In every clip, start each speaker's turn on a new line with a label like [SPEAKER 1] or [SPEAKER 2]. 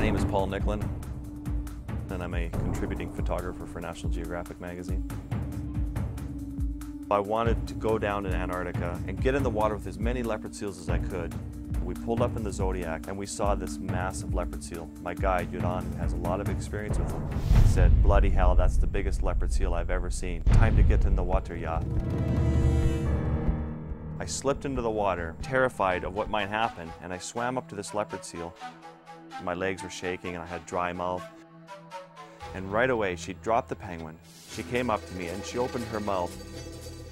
[SPEAKER 1] name is Nicklen, and I'm a contributing photographer for National Geographic magazine. I wanted to go down in Antarctica and get in the water with as many leopard seals as I could. We pulled up in the Zodiac and we saw this massive leopard seal. My guide, Yudon, who has a lot of experience with them, said, "Bloody hell, that's the biggest leopard seal I've ever seen. Time to get in the water, yeah." I slipped into the water, terrified of what might happen, and I swam up to this leopard seal. My legs were shaking and I had dry mouth. And right away, she dropped the penguin. She came up to me and she opened her mouth,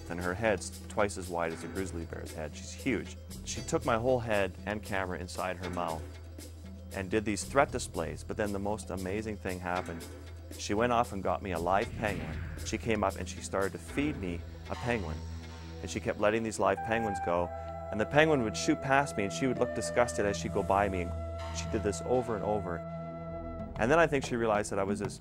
[SPEAKER 1] and her head's twice as wide as a grizzly bear's head. She's huge. She took my whole head and camera inside her mouth and did these threat displays, but then the most amazing thing happened. She went off and got me a live penguin. She came up and she started to feed me a penguin. And she kept letting these live penguins go, and the penguin would shoot past me and she would look disgusted as she'd go by me. And she did this over and over. And then I think she realized that I was this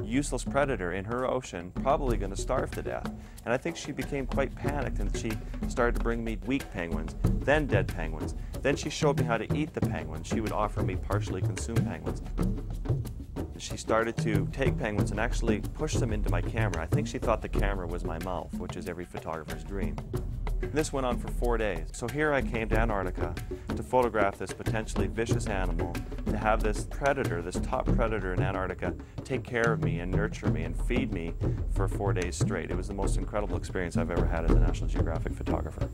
[SPEAKER 1] useless predator in her ocean, probably going to starve to death. And I think she became quite panicked and she started to bring me weak penguins, then dead penguins. Then she showed me how to eat the penguins. She would offer me partially consumed penguins. She started to take penguins and actually push them into my camera. I think she thought the camera was my mouth, which is every photographer's dream. This went on for 4 days. So here I came to Antarctica to photograph this potentially vicious animal, to have this predator, this top predator in Antarctica, take care of me and nurture me and feed me for 4 days straight. It was the most incredible experience I've ever had as a National Geographic photographer.